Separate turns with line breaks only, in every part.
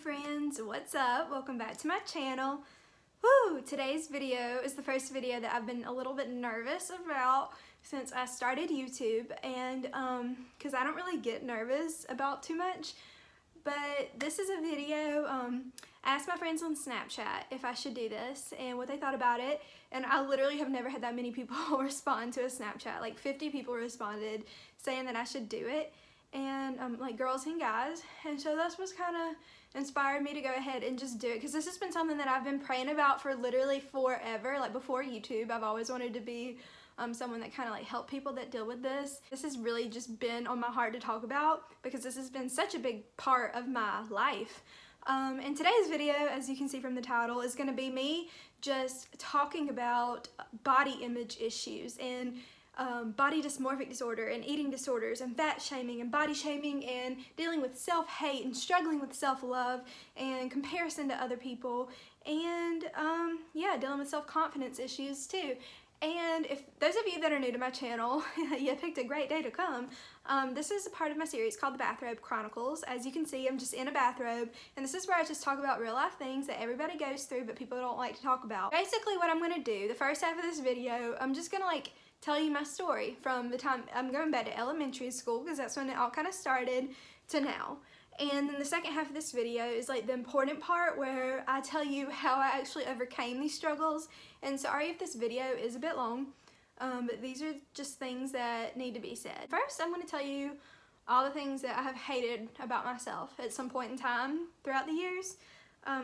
friends, what's up? Welcome back to my channel. Woo! Today's video is the first video that I've been a little bit nervous about since I started YouTube, and because I don't really get nervous about too much, but this is a video. I asked my friends on Snapchat if I should do this and what they thought about it, and I literally have never had that many people respond to a Snapchat. Like 50 people responded saying that I should do it, and like girls and guys, and so that's what's kind of inspired me to go ahead and just do it, because this has been something that I've been praying about for literally forever. Like before YouTube, I've always wanted to be someone that kind of like help people that deal with this. This has really just been on my heart to talk about because this has been such a big part of my life. And today's video, as you can see from the title, is going to be me just talking about body image issues and body dysmorphic disorder and eating disorders and fat shaming and body shaming and dealing with self-hate and struggling with self-love and comparison to other people, and yeah, dealing with self-confidence issues too. And if those of you that are new to my channel, you picked a great day to come. This is a part of my series called The Bathrobe Chronicles. As you can see, I'm just in a bathrobe, and this is where I just talk about real life things that everybody goes through but people don't like to talk about. Basically what I'm going to do, the first half of this video, I'm just going to like tell you my story from the time I'm going back to elementary school, because that's when it all kind of started, to now. And then the second half of this video is like the important part where I tell you how I actually overcame these struggles. And sorry if this video is a bit long, but these are just things that need to be said. First, I'm going to tell you all the things that I have hated about myself at some point in time throughout the years.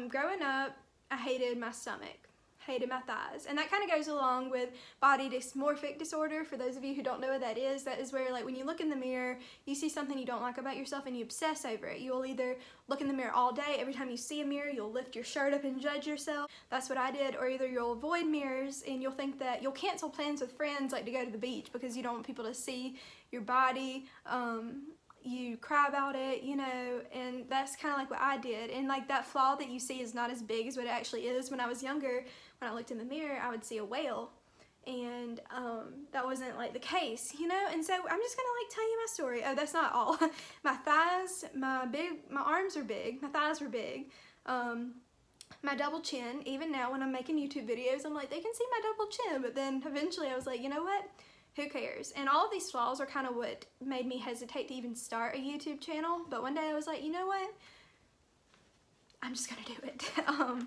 Growing up, I hated my stomach. Hated my thighs, and that kind of goes along with body dysmorphic disorder. For those of you who don't know what that is where like when you look in the mirror, you see something you don't like about yourself and you obsess over it. You'll either look in the mirror all day, every time you see a mirror you'll lift your shirt up and judge yourself. That's what I did. Or either you'll avoid mirrors and you'll think that you'll cancel plans with friends, like to go to the beach, because you don't want people to see your body. You cry about it, you know, and that's kind of like what I did. And like that flaw that you see is not as big as what it actually is. When I was younger, when I looked in the mirror, I would see a whale, and that wasn't like the case, you know. And so I'm just gonna like tell you my story. Oh, that's not all. My thighs, my arms are big, my thighs were big. My double chin, even now when I'm making YouTube videos, I'm like, they can see my double chin, but then eventually I was like, you know what? Who cares? And all of these flaws are kind of what made me hesitate to even start a YouTube channel. But one day I was like, you know what? I'm just gonna do it.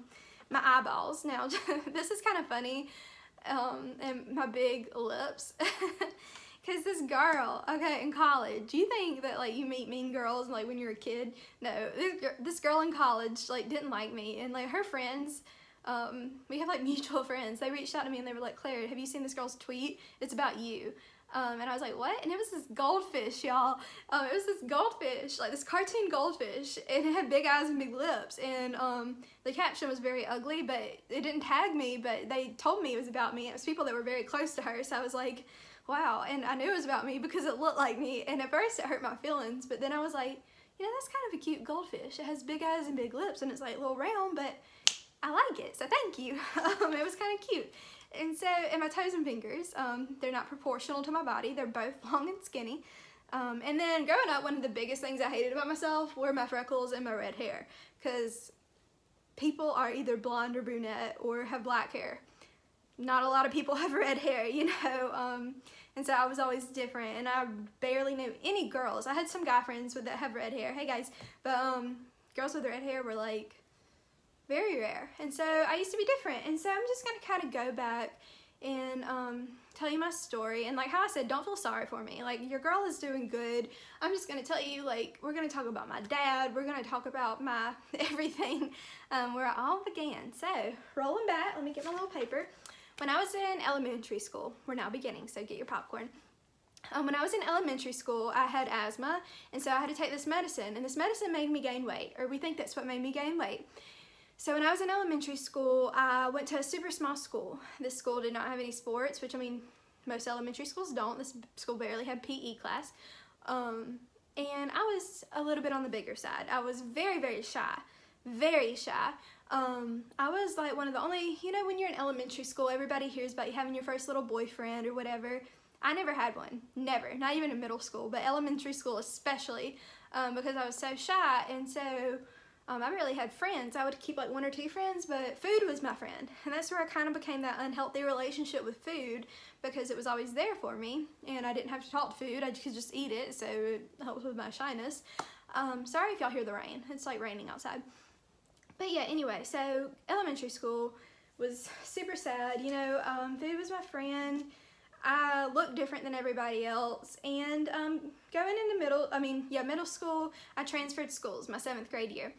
My eyeballs. Now, this is kind of funny. And my big lips. Because this girl, okay, in college, you think that like you meet mean girls like when you're a kid? No, this girl in college like didn't like me, and like her friends, we have like mutual friends, they reached out to me and they were like, Claire, have you seen this girl's tweet? It's about you. And I was like, what? And it was this goldfish, y'all. It was this goldfish, like this cartoon goldfish, and it had big eyes and big lips, and the caption was very ugly, but it didn't tag me, but they told me it was about me, and it was people that were very close to her, so I was like, wow. And I knew it was about me because it looked like me, and at first it hurt my feelings, but then I was like, you know, that's kind of a cute goldfish. It has big eyes and big lips, and it's like a little round, but I like it, so thank you. It was kind of cute. And so, and my toes and fingers, they're not proportional to my body. They're both long and skinny. And then growing up, one of the biggest things I hated about myself were my freckles and my red hair, because people are either blonde or brunette or have black hair. Not a lot of people have red hair, you know, and so I was always different, and I barely knew any girls. I had some guy friends that have red hair, hey guys, but girls with red hair were like very rare, and so I used to be different. And so I'm just gonna kind of go back and tell you my story, and like how I said, don't feel sorry for me. Like, your girl is doing good. I'm just gonna tell you, like, we're gonna talk about my dad, we're gonna talk about my everything, where it all began. So rolling back, let me get my little paper. When I was in elementary school, we're now beginning, so get your popcorn. When I was in elementary school, I had asthma, and so I had to take this medicine, and this medicine made me gain weight, or we think that's what made me gain weight. So when I was in elementary school, I went to a super small school. This school did not have any sports, which, I mean, most elementary schools don't. This school barely had PE class. And I was a little bit on the bigger side. I was very, very shy. Very shy. I was like one of the only, you know, when you're in elementary school, everybody hears about you having your first little boyfriend or whatever. I never had one. Never. Not even in middle school, but elementary school especially, because I was so shy. And so I barely had friends. I would keep like 1 or 2 friends, but food was my friend. And that's where I kind of became that unhealthy relationship with food, because it was always there for me and I didn't have to talk to food. I could just eat it, so it helps with my shyness. Sorry if y'all hear the rain. It's like raining outside. But yeah, anyway, so elementary school was super sad. You know, food was my friend. I looked different than everybody else, and going into middle school, I transferred schools my 7th grade year.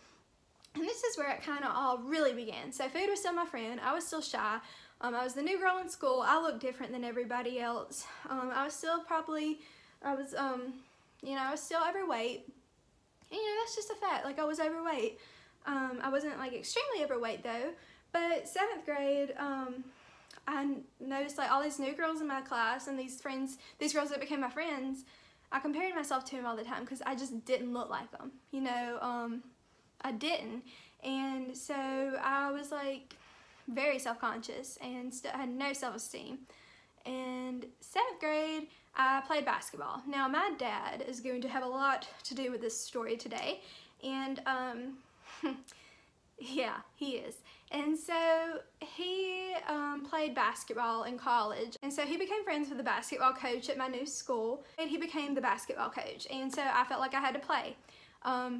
And this is where it kind of all really began. So food was still my friend. I was still shy. I was the new girl in school. I looked different than everybody else. I was still overweight. And, you know, that's just a fact. Like, I was overweight. I wasn't like extremely overweight though. But 7th grade, I noticed like all these new girls in my class and these girls that became my friends. I compared myself to them all the time because I just didn't look like them. You know, I didn't. And so I was like very self-conscious and had no self-esteem. And 7th grade, I played basketball. Now my dad is going to have a lot to do with this story today. And yeah, he is. And so he played basketball in college. And so he became friends with the basketball coach at my new school. And he became the basketball coach. And so I felt like I had to play.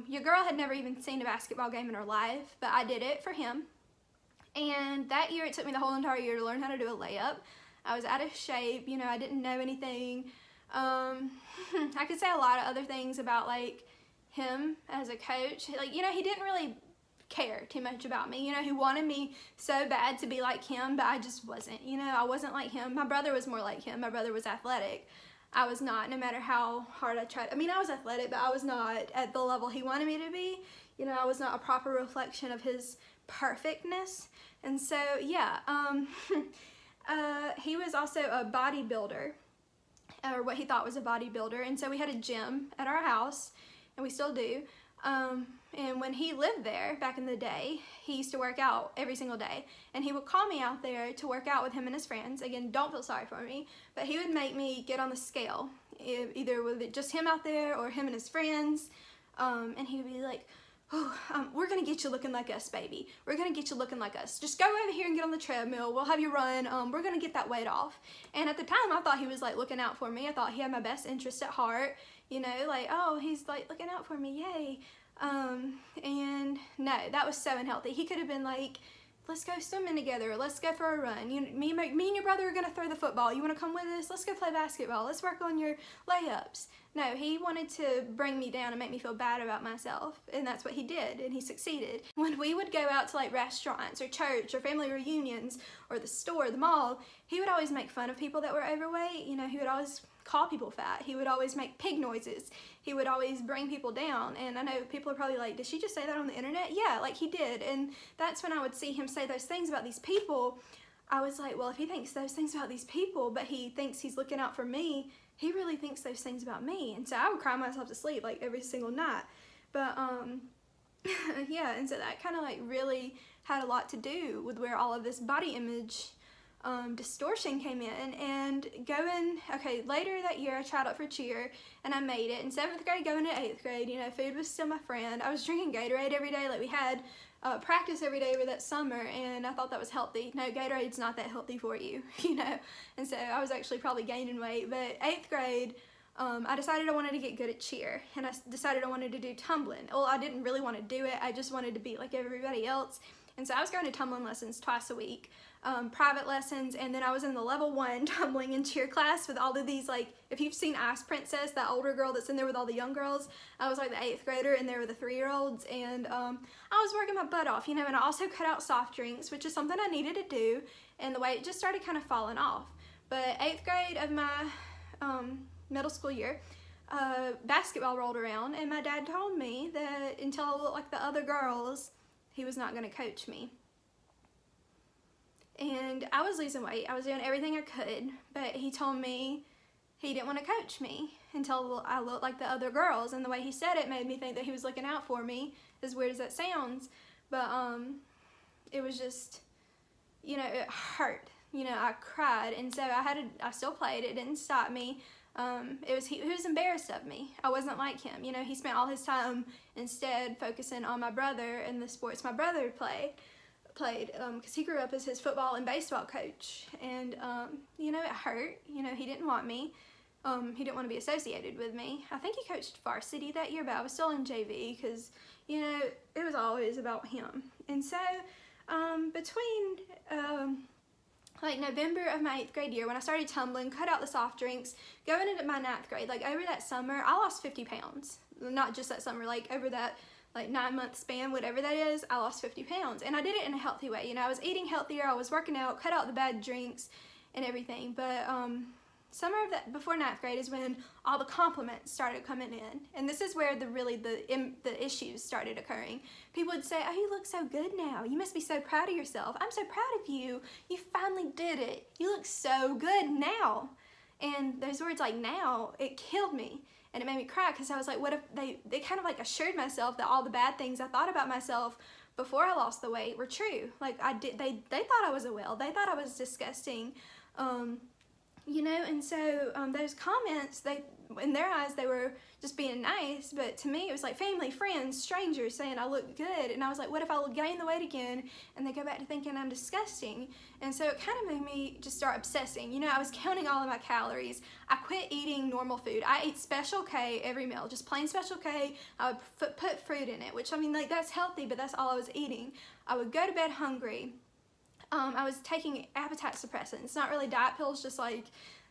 Your girl had never even seen a basketball game in her life, but I did it for him. And that year, it took me the whole entire year to learn how to do a layup. I was out of shape, you know, I didn't know anything. I could say a lot of other things about like him as a coach. Like, you know, he didn't really care too much about me. You know, he wanted me so bad to be like him, but I just wasn't. You know, I wasn't like him. My brother was more like him. My brother was athletic. I was not, no matter how hard I tried. I mean, I was athletic, but I was not at the level he wanted me to be. You know, I was not a proper reflection of his perfectness. And so, yeah, he was also a bodybuilder, or what he thought was a bodybuilder. And so we had a gym at our house, and we still do. And when he lived there back in the day, he used to work out every single day. And he would call me out there to work out with him and his friends. Again, don't feel sorry for me. But he would make me get on the scale, either with it just him out there or him and his friends. And he would be like, oh, we're going to get you looking like us, baby. We're going to get you looking like us. Just go over here and get on the treadmill. We'll have you run. We're going to get that weight off. And at the time, I thought he was like looking out for me. I thought he had my best interest at heart. You know, like, oh, he's like looking out for me. Yay. And no, that was so unhealthy. He could have been like, let's go swimming together. Let's go for a run. Me and your brother are going to throw the football. You want to come with us? Let's go play basketball. Let's work on your layups. No, he wanted to bring me down and make me feel bad about myself. And that's what he did. And he succeeded. When we would go out to like restaurants or church or family reunions or the store, the mall, he would always make fun of people that were overweight. You know, he would always call people fat. He would always make pig noises. He would always bring people down. And I know people are probably like, did she just say that on the internet? Yeah, like he did. And that's when I would see him say those things about these people. I was like, well, if he thinks those things about these people, but he thinks he's looking out for me, he really thinks those things about me. And so I would cry myself to sleep like every single night. But yeah, and so that kind of like really had a lot to do with where all of this body image distortion came in. And later that year I tried out for cheer and I made it. In 7th grade going to 8th grade, you know, food was still my friend. I was drinking Gatorade every day. Like we had practice every day over that summer, and I thought that was healthy. No, Gatorade's not that healthy for you, you know. And so I was actually probably gaining weight. But 8th grade, I decided I wanted to get good at cheer, and I decided I wanted to do tumbling. Well, I didn't really want to do it. I just wanted to be like everybody else. And so I was going to tumbling lessons twice a week, private lessons, and then I was in the level 1 tumbling and cheer class with all of these, like, if you've seen Ice Princess, that older girl that's in there with all the young girls, I was like the 8th grader and there were the 3-year-olds, and I was working my butt off, you know, and I also cut out soft drinks, which is something I needed to do, and the weight just started kind of falling off. But 8th grade of my middle school year, basketball rolled around, and my dad told me that until I looked like the other girls, he was not going to coach me. And I was losing weight. I was doing everything I could, but he told me he didn't want to coach me until I looked like the other girls. And the way he said it made me think that he was looking out for me, as weird as that sounds. But it was just, you know, it hurt. You know, I cried, and so I still played. It didn't stop me. He was embarrassed of me. I wasn't like him. You know, he spent all his time instead focusing on my brother and the sports my brother played because he grew up as his football and baseball coach. And, you know, it hurt. You know, he didn't want me. He didn't want to be associated with me. I think he coached varsity that year, but I was still in JV because, you know, it was always about him. And so, between, like November of my 8th grade year, when I started tumbling, cut out the soft drinks, going into my 9th grade, like over that summer, I lost 50 pounds. Not just that summer, like over that like 9-month span, whatever that is, I lost 50 pounds. And I did it in a healthy way. You know, I was eating healthier, I was working out, cut out the bad drinks and everything. But summer of that, before 9th grade, is when all the compliments started coming in. And this is where the issues started occurring. People would say, oh, you look so good now. You must be so proud of yourself. I'm so proud of you. You finally did it. You look so good now. And those words like now, it killed me. And it made me cry because I was like, what if they kind of like assured myself that all the bad things I thought about myself before I lost the weight were true. Like they thought I was a whale. They thought I was disgusting. You know, and so those comments, in their eyes, they were just being nice, but to me, it was like family, friends, strangers saying I look good, and I was like, what if I gain the weight again, and they go back to thinking I'm disgusting? And so it kind of made me just start obsessing. You know, I was counting all of my calories. I quit eating normal food. I ate Special K every meal, just plain Special K. I would put fruit in it, which, I mean, like, that's healthy, but that's all I was eating. I would go to bed hungry. I was taking appetite suppressants, not really diet pills, just like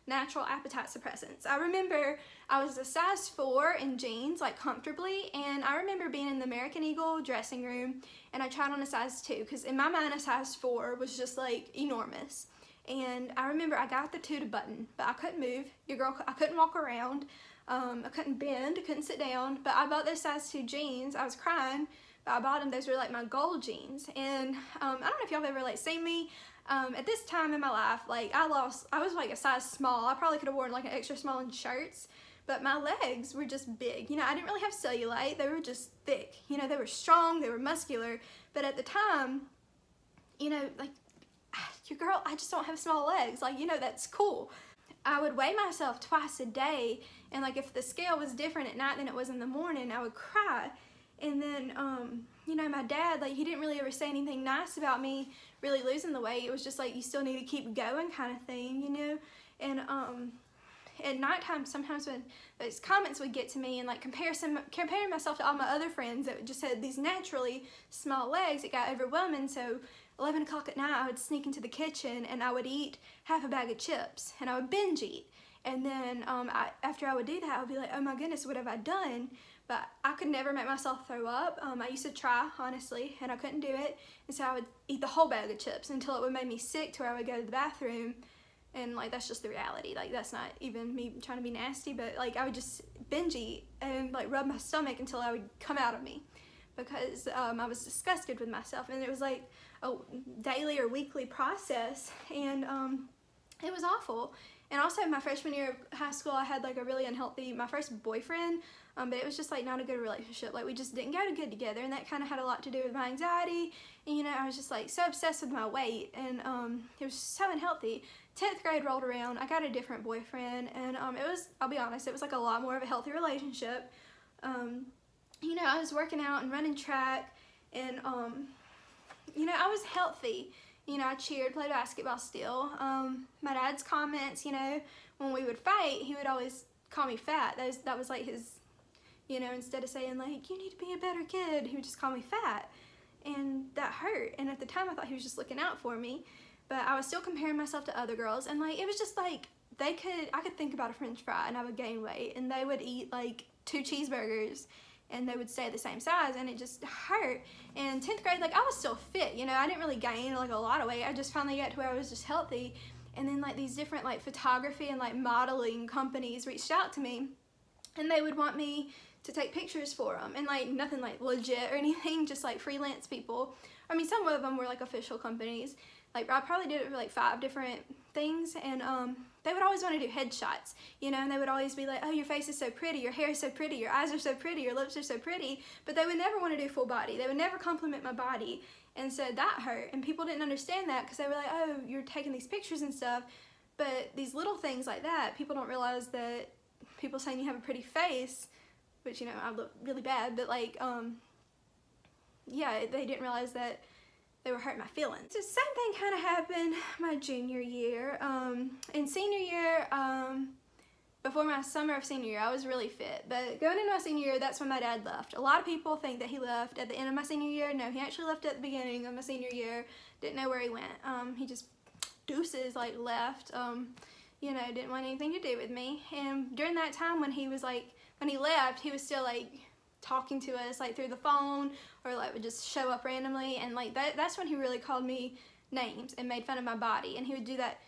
natural appetite suppressants. I remember I was a size 4 in jeans, like comfortably, and I remember being in the American Eagle dressing room, and I tried on a size 2, because in my mind a size 4 was just like enormous. And I remember I got the 2 to button, but I couldn't move. I couldn't walk around. I couldn't bend, I couldn't sit down, but I bought those size 2 jeans. I was crying. I bought them. Those were like my gold jeans. And I don't know if y'all have ever like seen me at this time in my life. Like I was like a size small. I probably could have worn like an extra small in shirts, but my legs were just big. You know, I didn't really have cellulite. They were just thick. You know, they were strong, they were muscular, but at the time, you know, like, your girl, I just don't have small legs. Like, you know, that's cool. I would weigh myself twice a day, and like if the scale was different at night than it was in the morning, I would cry. And then, you know, my dad, like, he didn't really ever say anything nice about me really losing the weight. It was just like, you still need to keep going kind of thing, you know? And at nighttime, sometimes when those comments would get to me and like comparing myself to all my other friends that just had these naturally small legs, it got overwhelming. So 11 o'clock at night, I would sneak into the kitchen and I would eat half a bag of chips, and I would binge eat. And then after I would do that, I would be like, oh my goodness, what have I done? But I could never make myself throw up. I used to try, honestly, and I couldn't do it. And so I would eat the whole bag of chips until it would make me sick to where I would go to the bathroom. And like, that's just the reality. Like, that's not even me trying to be nasty, but like, I would just binge eat and like rub my stomach until I would come out of me, because I was disgusted with myself. And it was like a daily or weekly process, and it was awful. And also my freshman year of high school, I had like a really unhealthy, my first boyfriend, but it was just like not a good relationship. Like, we just didn't go good together, and that kind of had a lot to do with my anxiety. And you know, I was just like so obsessed with my weight, and it was so unhealthy. 10th grade rolled around, I got a different boyfriend, and it was, I'll be honest, it was like a lot more of a healthy relationship. You know, I was working out and running track, and you know, I was healthy. You know, I cheered, played basketball still. My dad's comments, you know, when we would fight, he would always call me fat. That was like his, you know, instead of saying like, you need to be a better kid, he would just call me fat. And that hurt. And at the time I thought he was just looking out for me. But I was still comparing myself to other girls, and like, it was just like, I could think about a french fry and I would gain weight, and they would eat like 2 cheeseburgers and they would stay the same size, and it just hurt. And 10th grade, like, I was still fit, you know, I didn't really gain like a lot of weight. I just finally got to where I was just healthy. And then like these different like photography and like modeling companies reached out to me, and they would want me to take pictures for them, and like nothing like legit or anything, just like freelance people. I mean, some of them were like official companies. Like, I probably did it for like 5 different things, and they would always want to do headshots, you know, and they would always be like, oh, your face is so pretty, your hair is so pretty, your eyes are so pretty, your lips are so pretty, but they would never want to do full body. They would never compliment my body, and so that hurt, and people didn't understand that, because they were like, oh, you're taking these pictures and stuff, but these little things like that, people don't realize that people saying you have a pretty face, which, you know, I look really bad, but like, yeah, they didn't realize that they were hurting my feelings. The same thing kind of happened my junior year. In senior year, before my summer of senior year, I was really fit, but going into my senior year, that's when my dad left. A lot of people think that he left at the end of my senior year. No, he actually left at the beginning of my senior year. Didn't know where he went. He just deuces, like, left. You know, didn't want anything to do with me. And during that time when he was like, when he left, he was still like talking to us like through the phone, or like would just show up randomly, and like that's when he really called me names and made fun of my body. And he would do that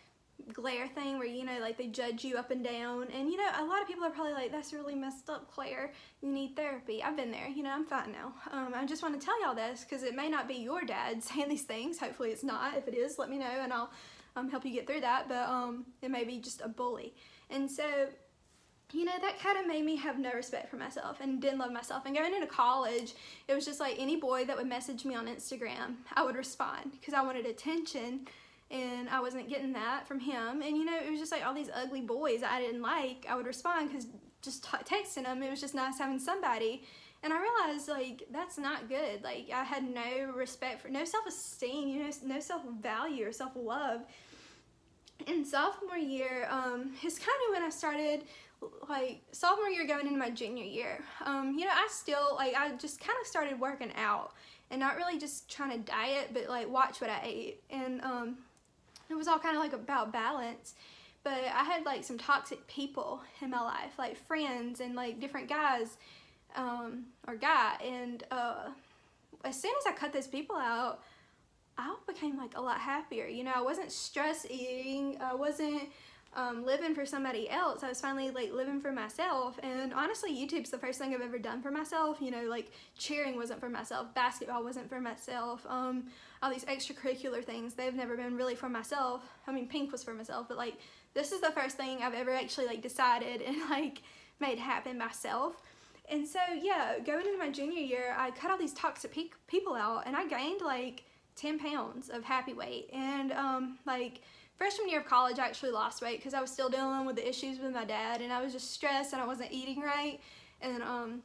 glare thing where, you know, like they judge you up and down, and you know, a lot of people are probably like, that's really messed up, Claire, you need therapy. I've been there, you know, I'm fine now. I just want to tell y'all this because it may not be your dad saying these things. Hopefully it's not. If it is, let me know and I'll help you get through that, but it may be just a bully. And so, you know, that kind of made me have no respect for myself and didn't love myself. And going into college, it was just like any boy that would message me on Instagram, I would respond because I wanted attention, and I wasn't getting that from him. And you know, it was just like all these ugly boys that I didn't like, I would respond because just texting them, it was just nice having somebody. And I realized, like, that's not good. Like, I had no respect for, no self-esteem, you know, no self-value or self-love. In sophomore year, is kind of when I started, like, sophomore year going into my junior year. You know, I still, like, I just kind of started working out and not really just trying to diet, but, like, watch what I ate. And it was all kind of, like, about balance. But I had, like, some toxic people in my life, like, friends and, like, different guys. Or guy, and as soon as I cut those people out, I became like a lot happier. You know, I wasn't stress eating, I wasn't living for somebody else. I was finally like living for myself. And honestly, YouTube's the first thing I've ever done for myself. You know, like cheering wasn't for myself, basketball wasn't for myself, all these extracurricular things, they've never been really for myself. I mean, pink was for myself, but like this is the first thing I've ever actually like decided and like made happen myself. And so, yeah, going into my junior year, I cut all these toxic people out, and I gained like 10 pounds of happy weight. And like freshman year of college, I actually lost weight because I was still dealing with the issues with my dad, and I was just stressed and I wasn't eating right. And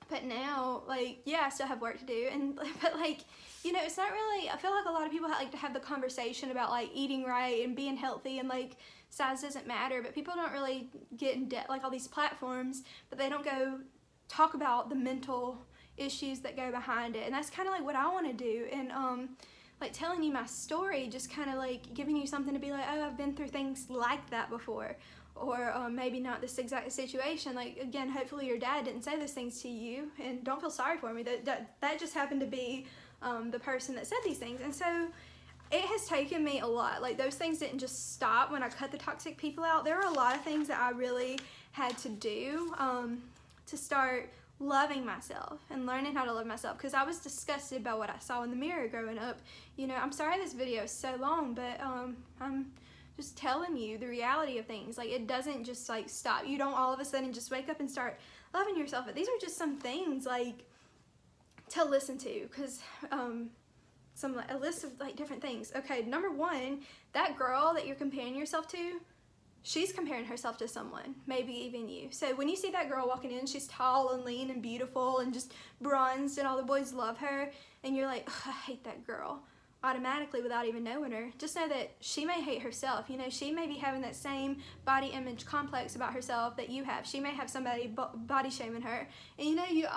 but now, like, yeah, I still have work to do, and but like, you know, it's not really, I feel like a lot of people like to have the conversation about like eating right and being healthy and like size doesn't matter, but people don't really get in depth, like all these platforms, but they don't go talk about the mental issues that go behind it. And that's kind of like what I want to do. And like telling you my story, just kind of like giving you something to be like, oh, I've been through things like that before, or maybe not this exact situation. Like, again, hopefully your dad didn't say those things to you, and don't feel sorry for me. That just happened to be the person that said these things. And so it has taken me a lot. Like, those things didn't just stop when I cut the toxic people out. There were a lot of things that I really had to do to start loving myself and learning how to love myself, because I was disgusted by what I saw in the mirror growing up. You know, I'm sorry this video is so long, but I'm just telling you the reality of things. Like, it doesn't just like stop. You don't all of a sudden just wake up and start loving yourself. But these are just some things like to listen to, because a list of like different things. Okay, number one, that girl that you're comparing yourself to, she's comparing herself to someone, maybe even you. So when you see that girl walking in, she's tall and lean and beautiful and just bronzed and all the boys love her, and you're like, I hate that girl, automatically without even knowing her. Just know that she may hate herself. You know, she may be having that same body image complex about herself that you have. She may have somebody body shaming her. And you know, you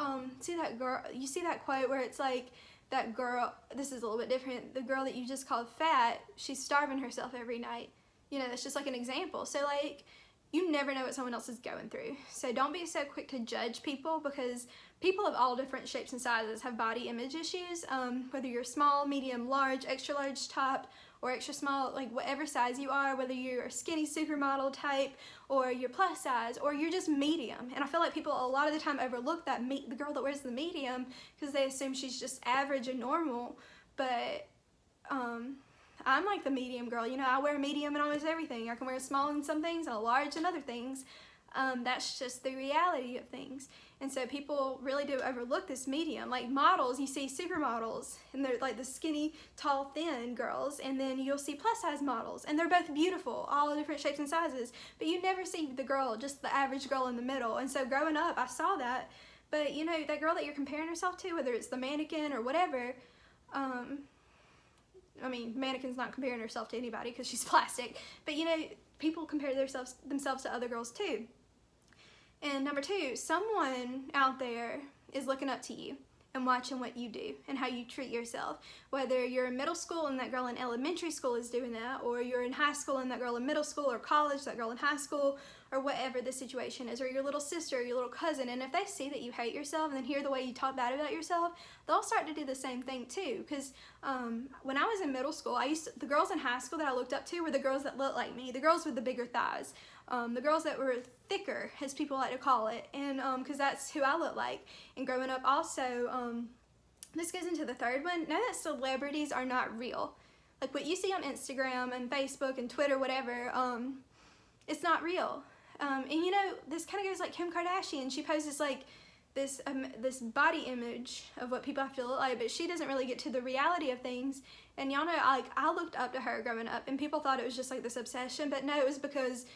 see that girl, you see that quote where it's like, that girl, this is a little bit different, the girl that you just called fat, she's starving herself every night. You know, that's just like an example. So like, you never know what someone else is going through. So don't be so quick to judge people, because people of all different shapes and sizes have body image issues. Whether you're small, medium, large, extra large top, or extra small, like whatever size you are, whether you're a skinny supermodel type, or you're plus size, or you're just medium. And I feel like people a lot of the time overlook that the girl that wears the medium, because they assume she's just average and normal. But I'm like the medium girl. You know, I wear a medium in almost everything. I can wear a small in some things and a large in other things. That's just the reality of things. And so people really do overlook this medium. Like models, you see supermodels, and they're like the skinny, tall, thin girls, and then you'll see plus size models, and they're both beautiful, all different shapes and sizes, but you never see the girl, just the average girl in the middle. And so growing up, I saw that, but you know, that girl that you're comparing yourself to, whether it's the mannequin or whatever, I mean, mannequin's not comparing herself to anybody because she's plastic, but you know, people compare themselves to other girls too. And number two, someone out there is looking up to you and watching what you do and how you treat yourself. Whether you're in middle school and that girl in elementary school is doing that, or you're in high school and that girl in middle school, or college, that girl in high school, or whatever the situation is, or your little sister, or your little cousin, and if they see that you hate yourself and then hear the way you talk bad about yourself, they'll start to do the same thing too. Because when I was in middle school, the girls in high school that I looked up to were the girls that looked like me, the girls with the bigger thighs, the girls that were thicker, as people like to call it, and because that's who I look like. And growing up also, this goes into the third one, know that celebrities are not real. Like what you see on Instagram and Facebook and Twitter, whatever, it's not real. And you know, this kind of goes like Kim Kardashian. She poses like this body image of what people have to look like, but she doesn't really get to the reality of things. And y'all know, like, I looked up to her growing up, and people thought it was just like this obsession, but no, it was because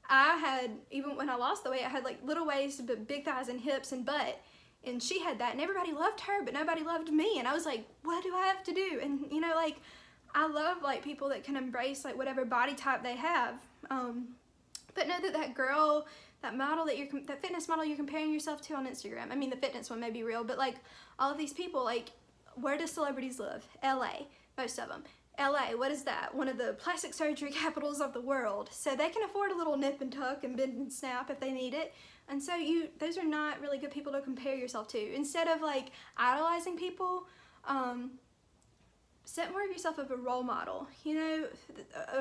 I had, even when I lost the weight, I had like little waist but big thighs and hips and butt, and she had that, and everybody loved her, but nobody loved me. And I was like, what do I have to do? And you know, like, I love like people that can embrace like whatever body type they have. But know that that girl, that model that fitness model you're comparing yourself to on Instagram, I mean the fitness one may be real, but like all of these people, like, where do celebrities live? LA, most of them. LA, what is that? One of the plastic surgery capitals of the world. So they can afford a little nip and tuck and bend and snap if they need it. And so those are not really good people to compare yourself to. Instead of like idolizing people, set more of yourself as a role model, you know,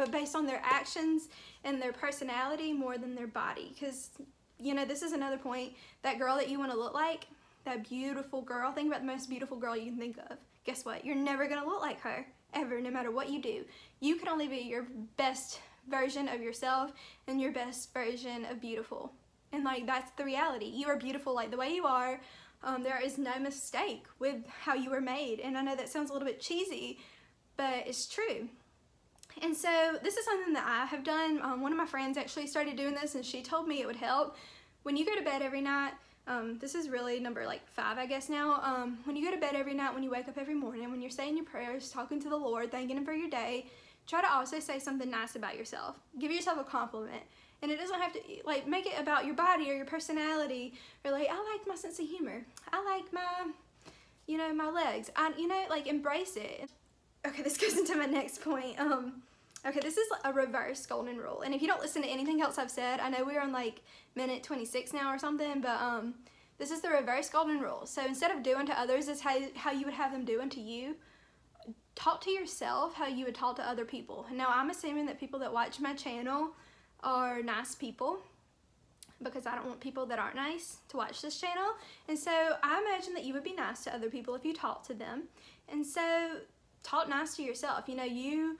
based on their actions and their personality more than their body. Because, you know, this is another point, that girl that you want to look like, that beautiful girl, think about the most beautiful girl you can think of. Guess what? You're never going to look like her, ever, no matter what you do. You can only be your best version of yourself and your best version of beautiful. And like, that's the reality. You are beautiful like the way you are. There is no mistake with how you were made. And I know that sounds a little bit cheesy, but it's true. And so this is something that I have done. One of my friends actually started doing this, and she told me it would help. When you go to bed every night, this is really number like 5, I guess now. When you go to bed every night, when you wake up every morning, when you're saying your prayers, talking to the Lord, thanking Him for your day, try to also say something nice about yourself. Give yourself a compliment. And it doesn't have to, like, make it about your body or your personality, or like, I like my sense of humor. I like my, you know, my legs. You know, like, embrace it. Okay, this goes into my next point. Okay, this is a reverse golden rule. And if you don't listen to anything else I've said, I know we're on like minute 26 now or something, but this is the reverse golden rule. So instead of doing to others, is how you would have them do unto you. Talk to yourself how you would talk to other people. Now, I'm assuming that people that watch my channel are nice people, because I don't want people that aren't nice to watch this channel. And so I imagine that you would be nice to other people if you talk to them. And so talk nice to yourself. You know,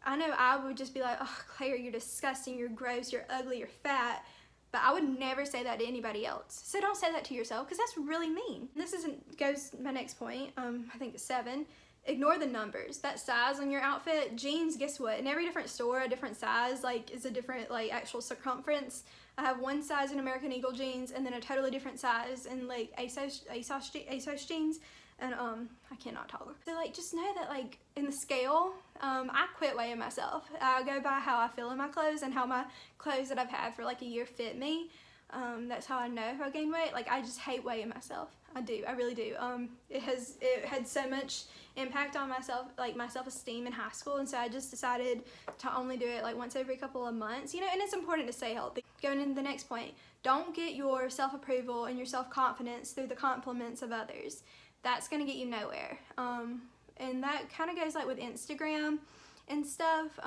I know I would just be like, oh, Claire, you're disgusting, you're gross, you're ugly, you're fat. But I would never say that to anybody else. So don't say that to yourself, because that's really mean. This goes my next point, I think it's 7. Ignore the numbers. That size on your outfit, jeans, guess what? In every different store, a different size, like, is a different, like, actual circumference. I have one size in American Eagle jeans, and then a totally different size in, like, ASOS jeans, and, I cannot talk. So, like, just know that, like, in the scale, I quit weighing myself. I go by how I feel in my clothes, and how my clothes that I've had for, like, a year fit me. That's how I know if I gain weight. Like, I just hate weighing myself. I do. I really do. It had so much impact on myself, like my self-esteem in high school, and so I just decided to only do it like once every couple of months, you know, and it's important to stay healthy. Going into the next point, don't get your self-approval and your self-confidence through the compliments of others. That's going to get you nowhere. And that kind of goes like with Instagram and stuff.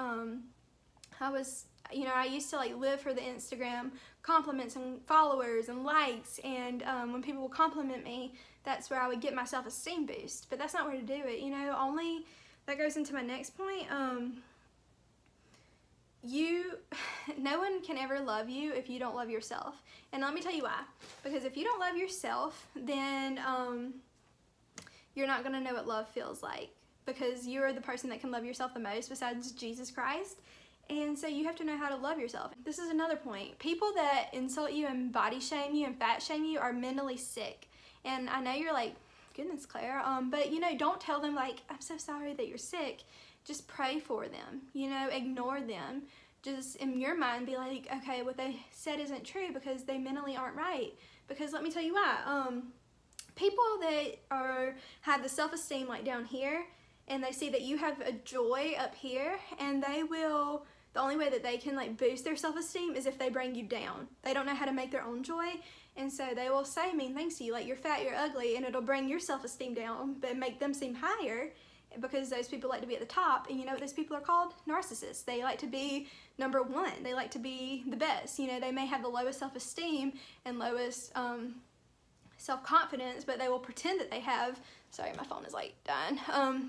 I used to like live for the Instagram compliments and followers and likes, and when people would compliment me, that's where I would get my self-esteem boost. But that's not where to do it, you know. That goes into my next point. no one can ever love you if you don't love yourself. And let me tell you why. Because if you don't love yourself, then you're not going to know what love feels like. Because you're the person that can love yourself the most besides Jesus Christ. And so you have to know how to love yourself. This is another point. People that insult you and body shame you and fat shame you are mentally sick. And I know you're like, goodness, Claire, but you know, don't tell them like, I'm so sorry that you're sick. Just pray for them, you know, ignore them. Just in your mind be like, okay, what they said isn't true because they mentally aren't right. Because let me tell you why. People that have the self-esteem like down here, and they see that you have a joy up here, and the only way that they can like boost their self-esteem is if they bring you down. They don't know how to make their own joy, and so they will say mean things to you, like you're fat, you're ugly, and it'll bring your self-esteem down, but make them seem higher, because those people like to be at the top. And you know what those people are called? Narcissists. They like to be number one. They like to be the best. You know, they may have the lowest self-esteem and lowest self-confidence, but they will pretend that they have, sorry, my phone is like dying.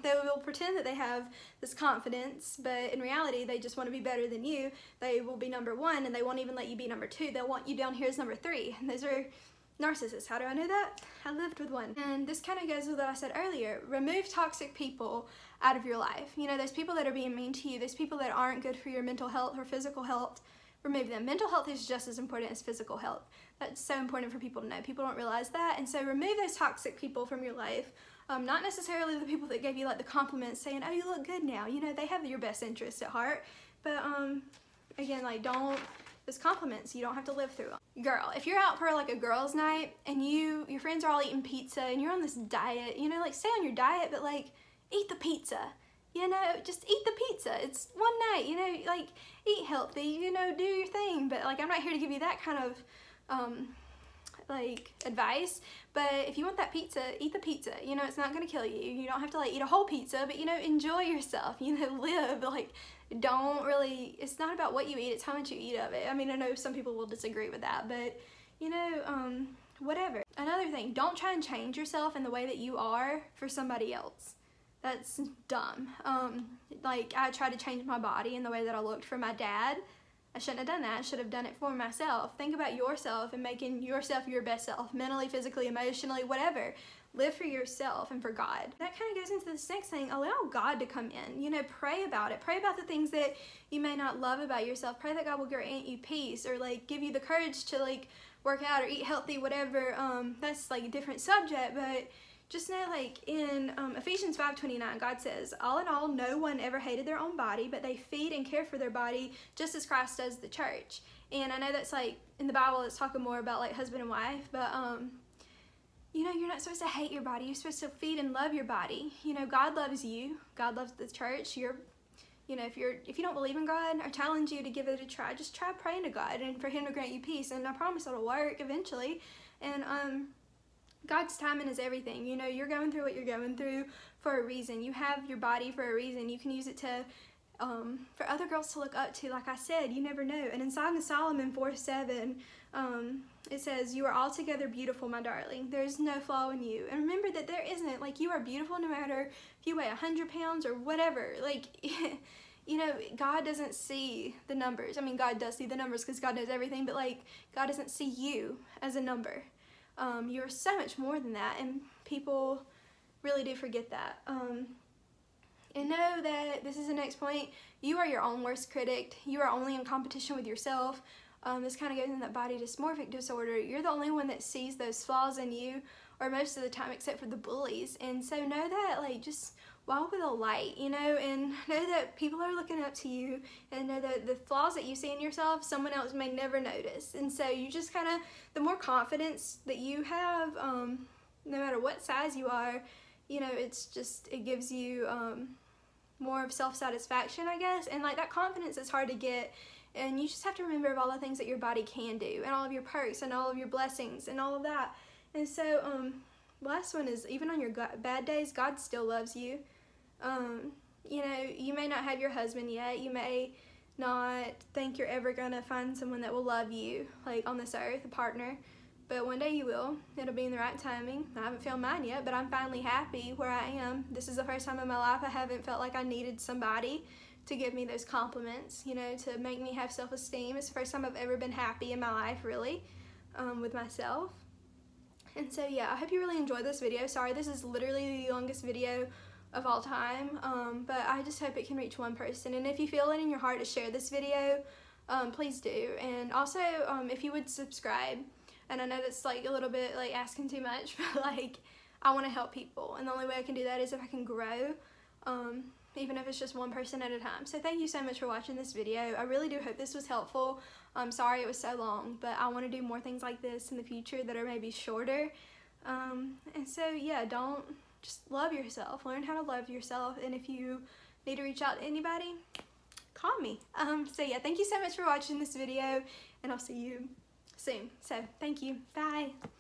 They will pretend that they have this confidence, but in reality, they just want to be better than you. They will be number one, and they won't even let you be number two. They'll want you down here as number three. And those are narcissists. How do I know that? I lived with one. And this kind of goes with what I said earlier. Remove toxic people out of your life. You know, those people that are being mean to you, those people that aren't good for your mental health or physical health, remove them. Mental health is just as important as physical health. That's so important for people to know. People don't realize that. And so remove those toxic people from your life. Not necessarily the people that gave you like the compliments saying, oh, you look good now. You know, they have your best interest at heart. But again, like those compliments, you don't have to live through them. Girl, if you're out for like a girls' night and your friends are all eating pizza and you're on this diet, you know, like stay on your diet, but like eat the pizza. You know, just eat the pizza. It's one night, you know, like eat healthy, you know, do your thing. But like I'm not here to give you that kind of like advice, but if you want that pizza, eat the pizza. You know, it's not gonna kill you. You don't have to like eat a whole pizza, but you know, enjoy yourself, you know, live. Like don't really, it's not about what you eat, it's how much you eat of it. I mean, I know some people will disagree with that, but you know, whatever. Another thing, don't try and change yourself in the way that you are for somebody else. That's dumb. Like I tried to change my body in the way that I looked for my dad. I shouldn't have done that. I should have done it for myself. Think about yourself and making yourself your best self, mentally, physically, emotionally, whatever. Live for yourself and for God. That kind of goes into this next thing. Allow God to come in. You know, pray about it. Pray about the things that you may not love about yourself. Pray that God will grant you peace or like give you the courage to like work out or eat healthy, whatever. That's like a different subject, but just know, like in Ephesians 5:29, God says, all in all, no one ever hated their own body, but they feed and care for their body just as Christ does the church. And I know that's like in the Bible, it's talking more about like husband and wife, but you know, you're not supposed to hate your body. You're supposed to feed and love your body. You know, God loves you. God loves the church. You know, if you don't believe in God, I challenge you to give it a try. Just try praying to God and for Him to grant you peace. And I promise it'll work eventually. And God's timing is everything. You know, you're going through what you're going through for a reason. You have your body for a reason. You can use it to, for other girls to look up to. Like I said, you never know. And in Song of Solomon 4:7, it says, you are altogether beautiful, my darling. There's no flaw in you. And remember that there isn't. Like, you are beautiful no matter if you weigh 100 pounds or whatever. Like, you know, God doesn't see the numbers. I mean, God does see the numbers because God knows everything. But, like, God doesn't see you as a number. You're so much more than that, and people really do forget that. And know that, this is the next point, you are your own worst critic. You are only in competition with yourself. This kind of goes in that body dysmorphic disorder. You're the only one that sees those flaws in you, or most of the time except for the bullies. And so know that, like, just walk with a light, you know, and know that people are looking up to you, and know that the flaws that you see in yourself, someone else may never notice. And so you just kind of, the more confidence that you have, no matter what size you are, you know, it's just, it gives you more of self-satisfaction, I guess. And like that confidence is hard to get, and you just have to remember of all the things that your body can do, and all of your perks, and all of your blessings, and all of that. And so, last one is, even on your bad days, God still loves you. You know, you may not have your husband yet. You may not think you're ever gonna find someone that will love you, like on this earth, a partner. But one day you will. It'll be in the right timing. I haven't found mine yet, but I'm finally happy where I am. This is the first time in my life I haven't felt like I needed somebody to give me those compliments, you know, to make me have self-esteem. It's the first time I've ever been happy in my life, really, with myself. And so yeah, I hope you really enjoyed this video. Sorry, this is literally the longest video of all time, but I just hope it can reach one person. And if you feel it in your heart to share this video, please do. And also, if you would subscribe, and I know that's like a little bit like asking too much, but like I want to help people, and the only way I can do that is if I can grow, even if it's just one person at a time. So thank you so much for watching this video. I really do hope this was helpful. I'm sorry it was so long, but I want to do more things like this in the future that are maybe shorter. And so yeah, just love yourself, learn how to love yourself, and if you need to reach out to anybody, call me. So yeah, thank you so much for watching this video, and I'll see you soon. So thank you, bye.